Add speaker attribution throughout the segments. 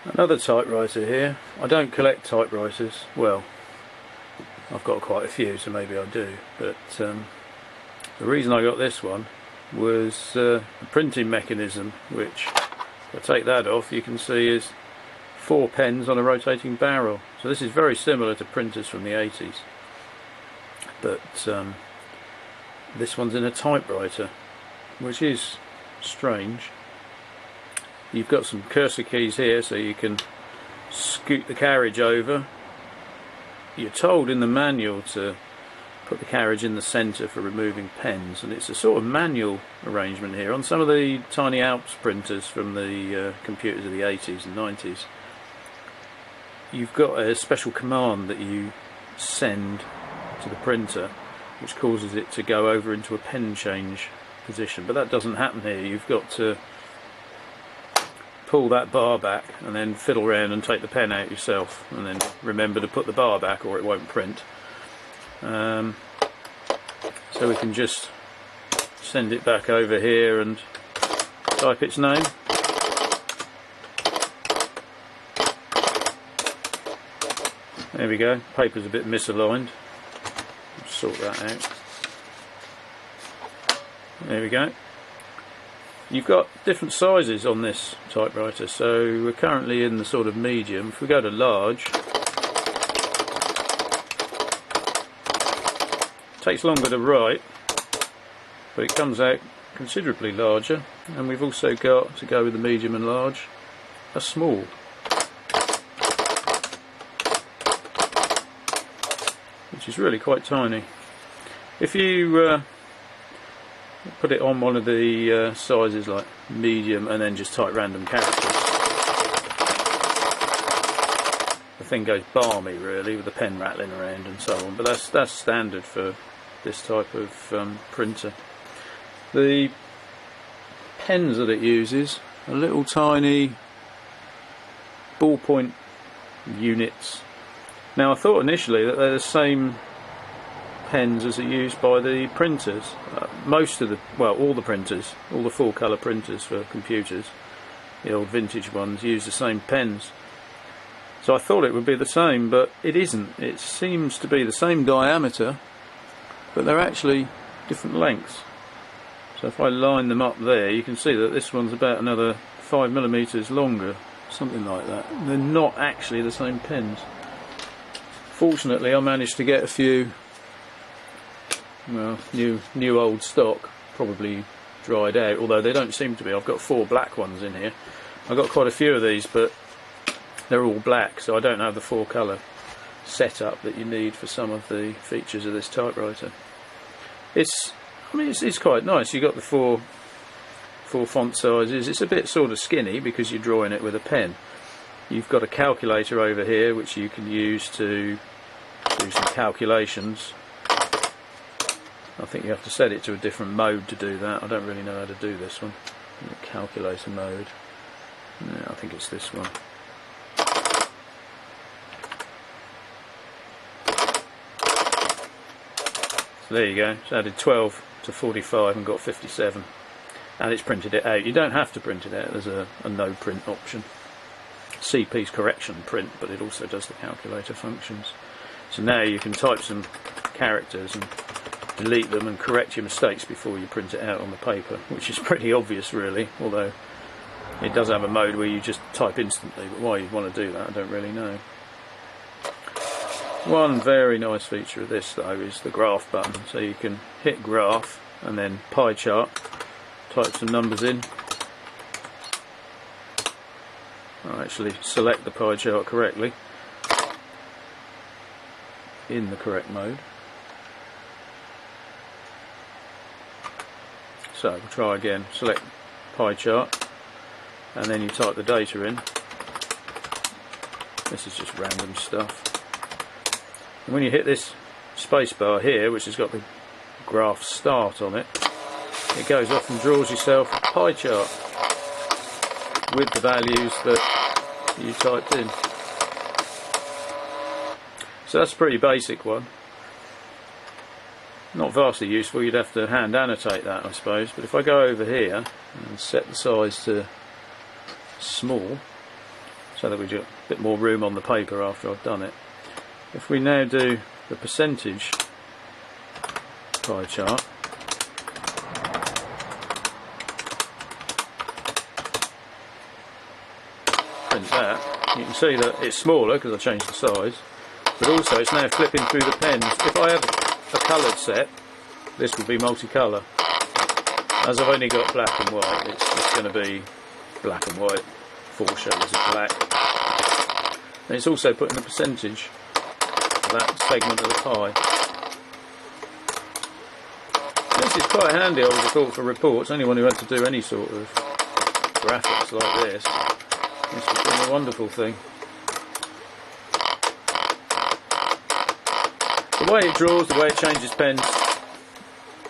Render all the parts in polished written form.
Speaker 1: Another typewriter here. I don't collect typewriters. Well, I've got quite a few, so maybe I do. But the reason I got this one was the printing mechanism, which, if I take that off, you can see is 4 pens on a rotating barrel. So this is very similar to printers from the 80s. But this one's in a typewriter, which is strange. You've got some cursor keys here so you can scoot the carriage over. You're told in the manual to put the carriage in the centre for removing pens, and it's a sort of manual arrangement here. On some of the Tiny Alps printers from the computers of the 80s and 90s, you've got a special command that you send to the printer which causes it to go over into a pen change position, but that doesn't happen here. You've got to pull that bar back and then fiddle around and take the pen out yourself, and then remember to put the bar back or it won't print. So we can just send it back over here and type its name. There we go. Paper's a bit misaligned. Sort that out. There we go. You've got different sizes on this typewriter, so we're currently in the sort of medium. If we go to large, it takes longer to write, but it comes out considerably larger. And we've also got, to go with the medium and large, a small. Which is really quite tiny. If you put it on one of the sizes like medium and then just type random characters, the thing goes balmy really, with the pen rattling around and so on, but that's standard for this type of printer. The pens that it uses are little tiny ballpoint units. Now, I thought initially that they're the same pens as are used by the printers. Most of the, well, all the printers, all the full colour printers for computers, the old vintage ones, use the same pens. So I thought it would be the same, but it isn't. It seems to be the same diameter, but they're actually different lengths. So if I line them up there, you can see that this one's about another 5mm longer, something like that. They're not actually the same pens. Fortunately, I managed to get a few, well, new old stock, probably dried out, although they don't seem to be. I've got 4 black ones in here. I've got quite a few of these, but they're all black, so I don't have the 4 colour setup that you need for some of the features of this typewriter. It's quite nice. You've got the 4 font sizes. It's a bit sort of skinny because you're drawing it with a pen. You've got a calculator over here which you can use to do some calculations. I think you have to set it to a different mode to do that. I don't really know how to do this one. Calculator mode. Yeah, I think it's this one. So there you go. It's added 12 to 45 and got 57. And it's printed it out. You don't have to print it out. There's a no print option. C-piece correction print, but it also does the calculator functions. So now you can type some characters and delete them and correct your mistakes before you print it out on the paper, which is pretty obvious really, although it does have a mode where you just type instantly, but why you'd want to do that I don't really know. One very nice feature of this though is the graph button, so you can hit graph and then pie chart, type some numbers in. I'll actually select the pie chart correctly in the correct mode. So we'll try again. Select pie chart and then you type the data in. This is just random stuff. And when you hit this space bar here, which has got the graph start on it, it goes off and draws yourself a pie chart with the values that you typed in. So that's a pretty basic one. Not vastly useful, you'd have to hand annotate that I suppose, but if I go over here and set the size to small, so that we get a bit more room on the paper after I've done it. If we now do the percentage pie chart, print that, you can see that it's smaller because I changed the size, but also it's now flipping through the pens. If I have a coloured set, this will be multicolour. As I've only got black and white, it's going to be black and white, 4 shades of black. And it's also putting the percentage of that segment of the pie. This is quite handy, I would have thought, for reports. Anyone who had to do any sort of graphics like this would be a wonderful thing. The way it draws, the way it changes pens,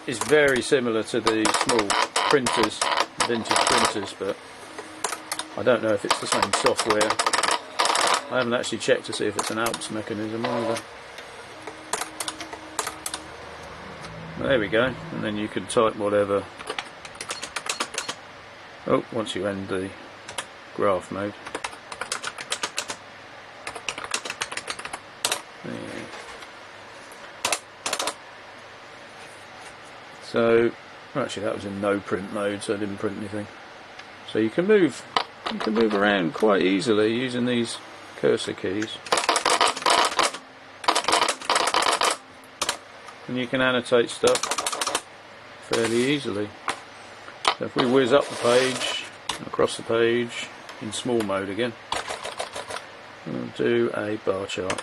Speaker 1: is very similar to the small printers, vintage printers, but I don't know if it's the same software. I haven't actually checked to see if it's an Alps mechanism either. There we go, and then you can type whatever. Oh, once you end the graph mode. There. So, actually that was in no print mode, so I didn't print anything. So you can move around quite easily using these cursor keys. And you can annotate stuff fairly easily. So if we whiz up the page, across the page, in small mode again, we'll do a bar chart.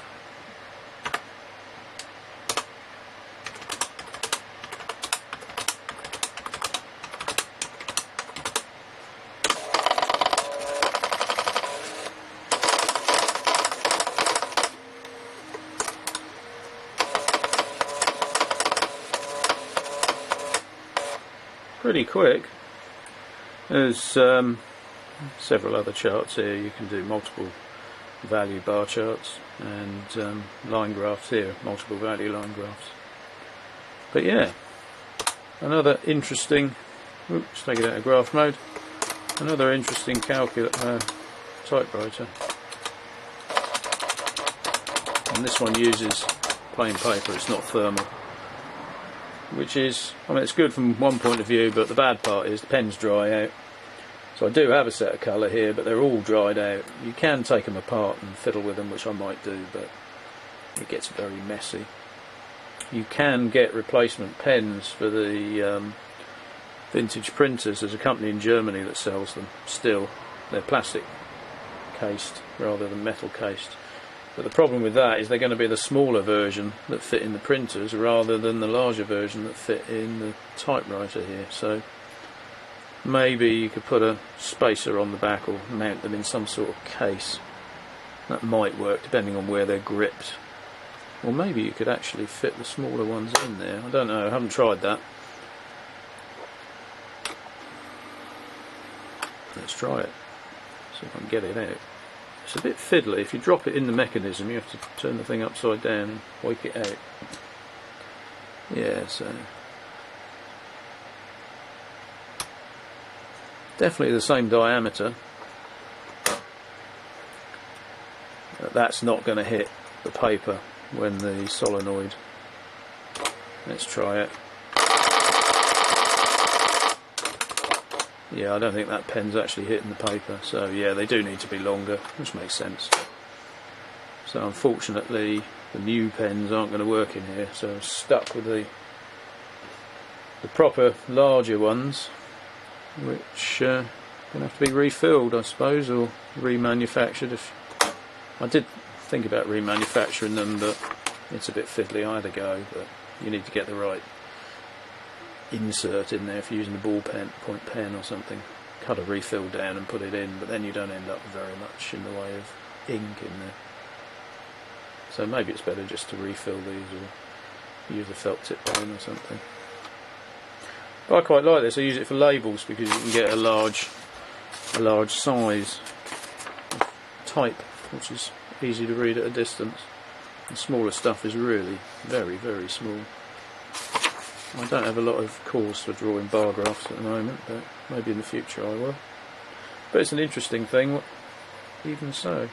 Speaker 1: Pretty quick. There's several other charts here. You can do multiple value bar charts and line graphs here, multiple value line graphs. But yeah, another interesting, oops, take it out of graph mode, another interesting typewriter. And this one uses plain paper, it's not thermal. Which is, I mean, it's good from one point of view, but the bad part is the pens dry out. So I do have a set of colour here, but they're all dried out. You can take them apart and fiddle with them, which I might do, but it gets very messy. You can get replacement pens for the vintage printers. There's a company in Germany that sells them still. They're plastic cased rather than metal cased. But the problem with that is they're going to be the smaller version that fit in the printers rather than the larger version that fit in the typewriter here. So maybe you could put a spacer on the back or mount them in some sort of case. That might work depending on where they're gripped. Or maybe you could actually fit the smaller ones in there. I don't know, I haven't tried that. Let's try it. See if I can get it out. It's a bit fiddly. If you drop it in the mechanism, you have to turn the thing upside down and wake it out. Yeah, so definitely the same diameter. But that's not going to hit the paper when the solenoid. Let's try it. Yeah, I don't think that pen's actually hitting the paper, so yeah, they do need to be longer, which makes sense. So unfortunately the new pens aren't going to work in here, so I'm stuck with the proper larger ones, which are going to have to be refilled, I suppose, or remanufactured. If I did think about remanufacturing them, but it's a bit fiddly either go, but you need to get the right insert in there if you're using a point pen or something. Cut a refill down and put it in, but then you don't end up with very much in the way of ink in there. So maybe it's better just to refill these or use a felt tip pen or something. But I quite like this. I use it for labels because you can get a large size of type, which is easy to read at a distance. The smaller stuff is really very, very small. I don't have a lot of cause for drawing bar graphs at the moment, but maybe in the future I will. But it's an interesting thing. even so.